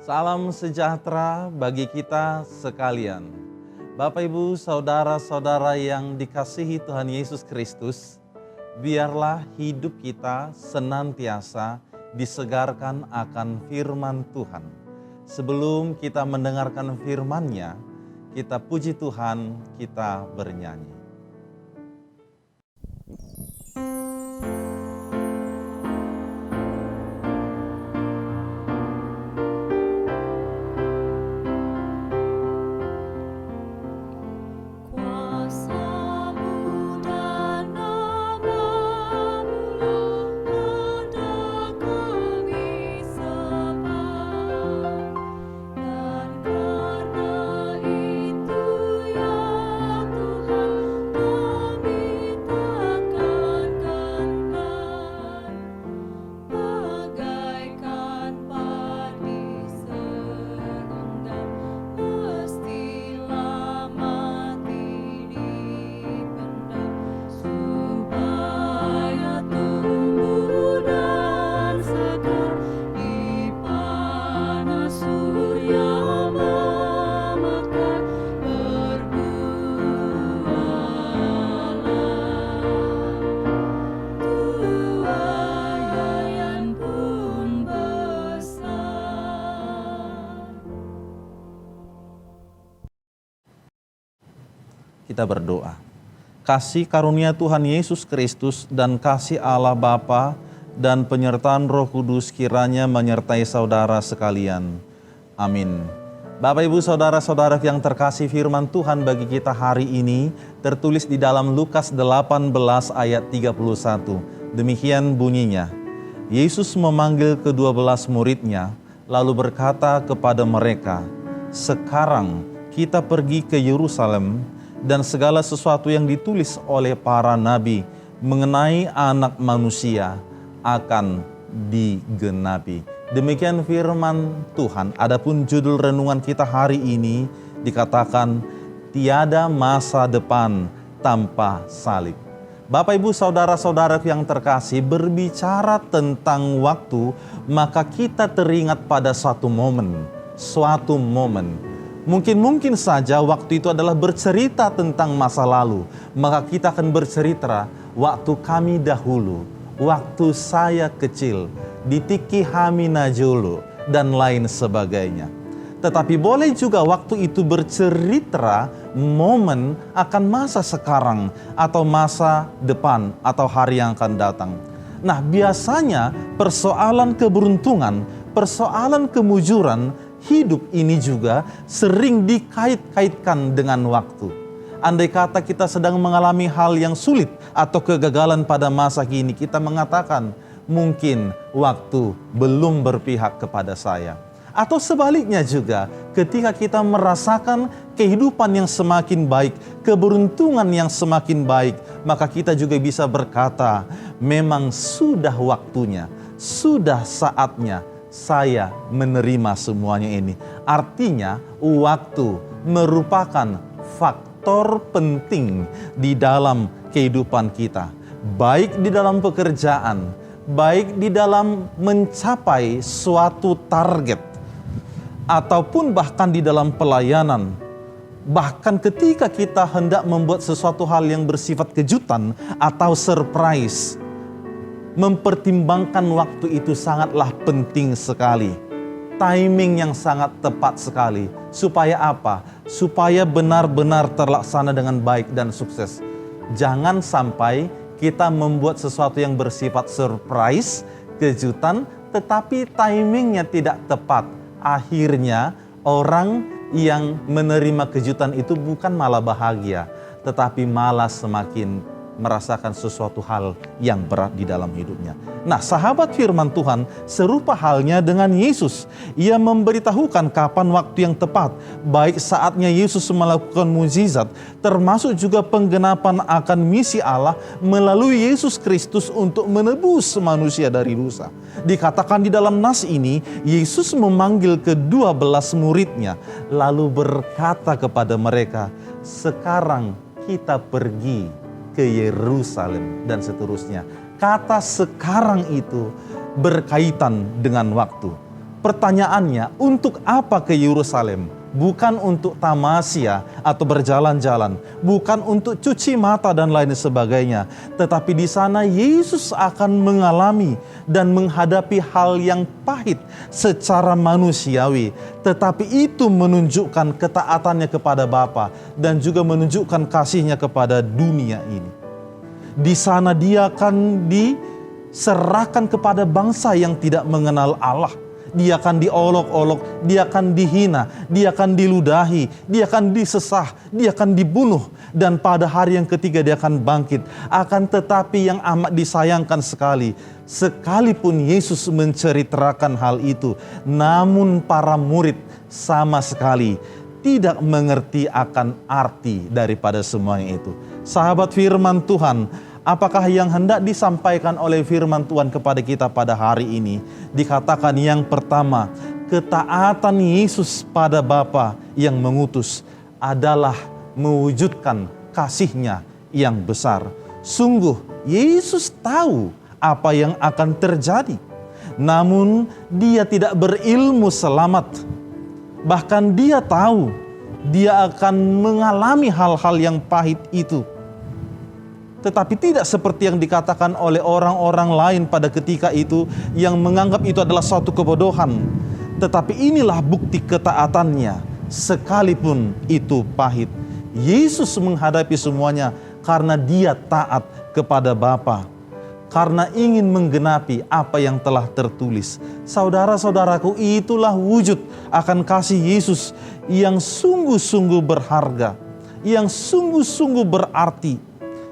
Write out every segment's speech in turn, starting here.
Salam sejahtera bagi kita sekalian. Bapak, Ibu, saudara-saudara yang dikasihi Tuhan Yesus Kristus, biarlah hidup kita senantiasa disegarkan akan firman Tuhan. Sebelum kita mendengarkan firman-Nya, kita puji Tuhan, kita bernyanyi. Kita berdoa. Kasih karunia Tuhan Yesus Kristus dan kasih Allah Bapa dan penyertaan Roh Kudus kiranya menyertai saudara sekalian. Amin. Bapak, Ibu, saudara-saudara yang terkasih, firman Tuhan bagi kita hari ini tertulis di dalam Lukas 18 ayat 31. Demikian bunyinya. Yesus memanggil ke-12 muridnya lalu berkata kepada mereka, "Sekarang kita pergi ke Yerusalem, dan segala sesuatu yang ditulis oleh para nabi mengenai Anak Manusia akan digenapi." Demikian firman Tuhan. Adapun judul renungan kita hari ini dikatakan, tiada masa depan tanpa salib. Bapak, Ibu, saudara-saudara yang terkasih, berbicara tentang waktu, maka kita teringat pada suatu momen. Mungkin saja waktu itu adalah bercerita tentang masa lalu. Maka kita akan bercerita waktu kami dahulu, waktu saya kecil, di Tiki Haminajolo, dan lain sebagainya. Tetapi boleh juga waktu itu bercerita momen akan masa sekarang, atau masa depan, atau hari yang akan datang. Nah, biasanya persoalan keberuntungan, persoalan kemujuran, hidup ini juga sering dikait-kaitkan dengan waktu. Andai kata kita sedang mengalami hal yang sulit atau kegagalan pada masa kini, kita mengatakan, mungkin waktu belum berpihak kepada saya. Atau sebaliknya juga, ketika kita merasakan kehidupan yang semakin baik, keberuntungan yang semakin baik, maka kita juga bisa berkata, memang sudah waktunya, sudah saatnya saya menerima semuanya ini. Artinya, waktu merupakan faktor penting di dalam kehidupan kita. Baik di dalam pekerjaan, baik di dalam mencapai suatu target, ataupun bahkan di dalam pelayanan. Bahkan ketika kita hendak membuat sesuatu hal yang bersifat kejutan atau surprise, mempertimbangkan waktu itu sangatlah penting sekali. Timing yang sangat tepat sekali. Supaya apa? Supaya benar-benar terlaksana dengan baik dan sukses. Jangan sampai kita membuat sesuatu yang bersifat surprise, kejutan, tetapi timingnya tidak tepat. Akhirnya orang yang menerima kejutan itu bukan malah bahagia, tetapi malah semakin merasakan sesuatu hal yang berat di dalam hidupnya. Nah, sahabat firman Tuhan, serupa halnya dengan Yesus. Ia memberitahukan kapan waktu yang tepat, baik saatnya Yesus melakukan mukjizat, termasuk juga penggenapan akan misi Allah melalui Yesus Kristus untuk menebus manusia dari dosa. Dikatakan di dalam nas ini, Yesus memanggil ke-12 muridnya, lalu berkata kepada mereka, "Sekarang kita pergi ke Yerusalem," dan seterusnya. Kata sekarang itu berkaitan dengan waktu. Pertanyaannya, untuk apa ke Yerusalem? Bukan untuk tamasya atau berjalan-jalan, bukan untuk cuci mata dan lain sebagainya. Tetapi di sana Yesus akan mengalami dan menghadapi hal yang pahit secara manusiawi. Tetapi itu menunjukkan ketaatannya kepada Bapa dan juga menunjukkan kasihnya kepada dunia ini. Di sana dia akan diserahkan kepada bangsa yang tidak mengenal Allah. Dia akan diolok-olok, dia akan dihina, dia akan diludahi, dia akan disesah, dia akan dibunuh. Dan pada hari yang ketiga dia akan bangkit. Akan tetapi yang amat disayangkan sekali, sekalipun Yesus menceritakan hal itu, namun para murid sama sekali tidak mengerti akan arti daripada semuanya itu. Sahabat firman Tuhan, apakah yang hendak disampaikan oleh firman Tuhan kepada kita pada hari ini? Dikatakan yang pertama, ketaatan Yesus pada Bapa yang mengutus adalah mewujudkan kasih-Nya yang besar. Sungguh Yesus tahu apa yang akan terjadi. Namun dia tidak berilmu selamat. Bahkan dia tahu dia akan mengalami hal-hal yang pahit itu. Tetapi tidak seperti yang dikatakan oleh orang-orang lain pada ketika itu yang menganggap itu adalah suatu kebodohan. Tetapi inilah bukti ketaatannya sekalipun itu pahit. Yesus menghadapi semuanya karena dia taat kepada Bapa. Karena ingin menggenapi apa yang telah tertulis. Saudara-saudaraku, itulah wujud akan kasih Yesus yang sungguh-sungguh berharga. Yang sungguh-sungguh berarti.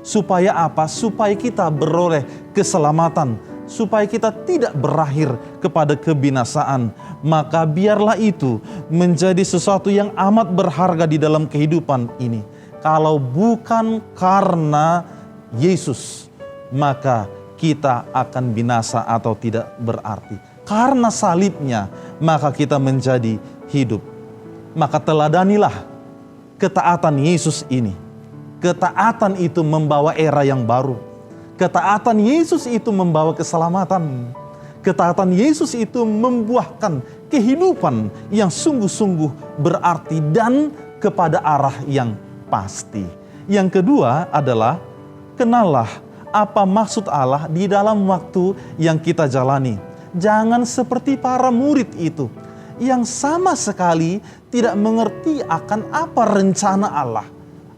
Supaya apa? Supaya kita beroleh keselamatan. Supaya kita tidak berakhir kepada kebinasaan. Maka biarlah itu menjadi sesuatu yang amat berharga di dalam kehidupan ini. Kalau bukan karena Yesus, maka kita akan binasa atau tidak berarti. Karena salibnya, maka kita menjadi hidup. Maka teladanilah ketaatan Yesus ini. Ketaatan itu membawa era yang baru. Ketaatan Yesus itu membawa keselamatan. Ketaatan Yesus itu membuahkan kehidupan yang sungguh-sungguh berarti dan kepada arah yang pasti. Yang kedua adalah kenallah apa maksud Allah di dalam waktu yang kita jalani. Jangan seperti para murid itu yang sama sekali tidak mengerti akan apa rencana Allah.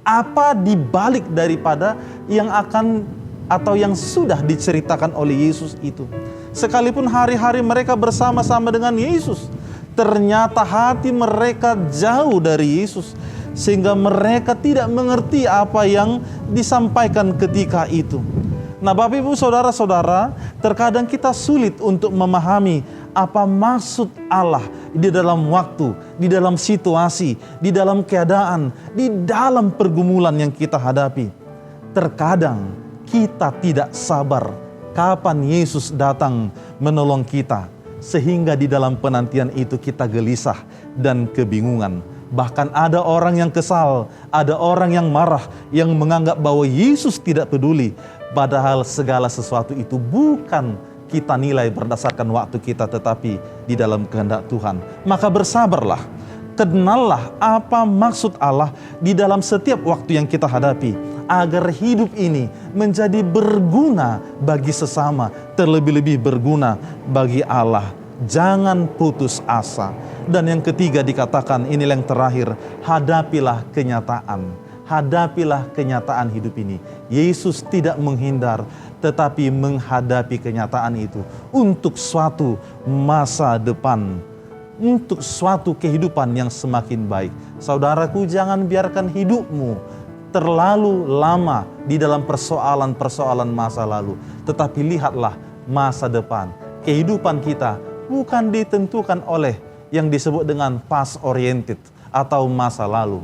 Apa dibalik daripada yang akan atau yang sudah diceritakan oleh Yesus itu. Sekalipun hari-hari mereka bersama-sama dengan Yesus, ternyata hati mereka jauh dari Yesus. Sehingga mereka tidak mengerti apa yang disampaikan ketika itu. Nah, Bapak Ibu Saudara-saudara, terkadang kita sulit untuk memahami apa maksud Allah di dalam waktu, di dalam situasi, di dalam keadaan, di dalam pergumulan yang kita hadapi. Terkadang kita tidak sabar kapan Yesus datang menolong kita, sehingga di dalam penantian itu kita gelisah dan kebingungan. Bahkan ada orang yang kesal, ada orang yang marah, yang menganggap bahwa Yesus tidak peduli. Padahal segala sesuatu itu bukan kita nilai berdasarkan waktu kita, tetapi di dalam kehendak Tuhan. Maka bersabarlah, kenallah apa maksud Allah di dalam setiap waktu yang kita hadapi, agar hidup ini menjadi berguna bagi sesama, terlebih-lebih berguna bagi Allah. Jangan putus asa. Dan yang ketiga dikatakan, inilah yang terakhir, hadapilah kenyataan. Hadapilah kenyataan hidup ini. Yesus tidak menghindar, tetapi menghadapi kenyataan itu untuk suatu masa depan, untuk suatu kehidupan yang semakin baik. Saudaraku, jangan biarkan hidupmu terlalu lama di dalam persoalan-persoalan masa lalu, tetapi lihatlah masa depan. Kehidupan kita bukan ditentukan oleh yang disebut dengan past oriented atau masa lalu,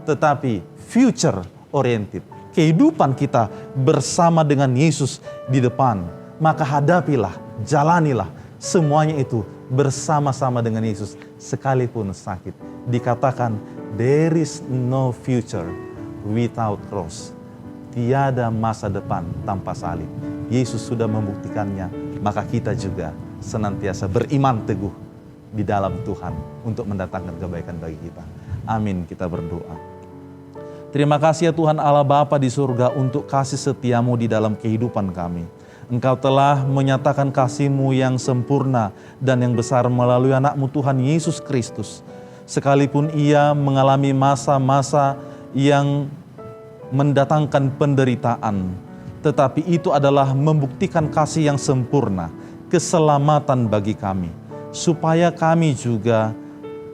tetapi future oriented. Kehidupan kita bersama dengan Yesus di depan. Maka hadapilah, jalanilah semuanya itu bersama-sama dengan Yesus sekalipun sakit. Dikatakan there is no future without cross. Tiada masa depan tanpa salib. Yesus sudah membuktikannya, maka kita juga senantiasa beriman teguh di dalam Tuhan untuk mendatangkan kebaikan bagi kita. Amin, kita berdoa. Terima kasih ya Tuhan Allah Bapa di surga untuk kasih setiamu di dalam kehidupan kami. Engkau telah menyatakan kasih-Mu yang sempurna dan yang besar melalui anak-Mu Tuhan Yesus Kristus. Sekalipun Ia mengalami masa-masa yang mendatangkan penderitaan, tetapi itu adalah membuktikan kasih yang sempurna, keselamatan bagi kami, supaya kami juga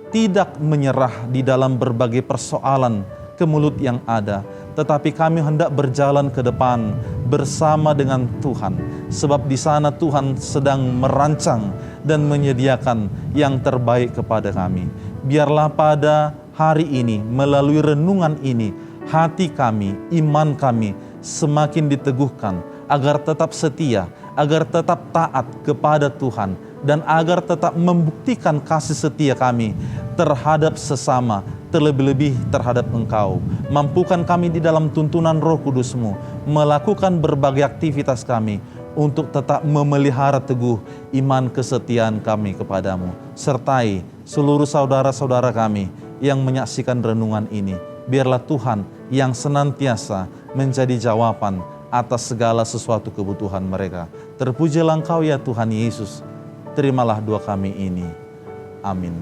tidak menyerah di dalam berbagai persoalan kemulut yang ada, tetapi kami hendak berjalan ke depan bersama dengan Tuhan, sebab di sana Tuhan sedang merancang dan menyediakan yang terbaik kepada kami. Biarlah pada hari ini, melalui renungan ini, hati kami, iman kami semakin diteguhkan, agar tetap setia, agar tetap taat kepada Tuhan, dan agar tetap membuktikan kasih setia kami terhadap sesama, terlebih-lebih terhadap Engkau. Mampukan kami di dalam tuntunan Roh Kudus-Mu, melakukan berbagai aktivitas kami untuk tetap memelihara teguh iman kesetiaan kami kepadamu. Sertai seluruh saudara-saudara kami yang menyaksikan renungan ini. Biarlah Tuhan yang senantiasa menjadi jawaban atas segala sesuatu kebutuhan mereka. Terpujilah Engkau ya Tuhan Yesus. Terimalah doa kami ini. Amin.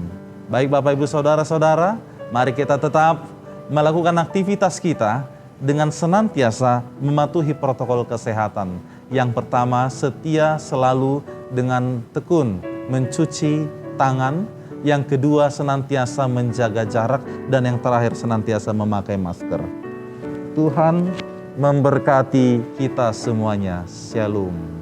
Baik Bapak Ibu Saudara-saudara, mari kita tetap melakukan aktivitas kita dengan senantiasa mematuhi protokol kesehatan. Yang pertama, setia selalu dengan tekun mencuci tangan. Yang kedua, senantiasa menjaga jarak. Dan yang terakhir, senantiasa memakai masker. Tuhan memberkati kita semuanya. Shalom.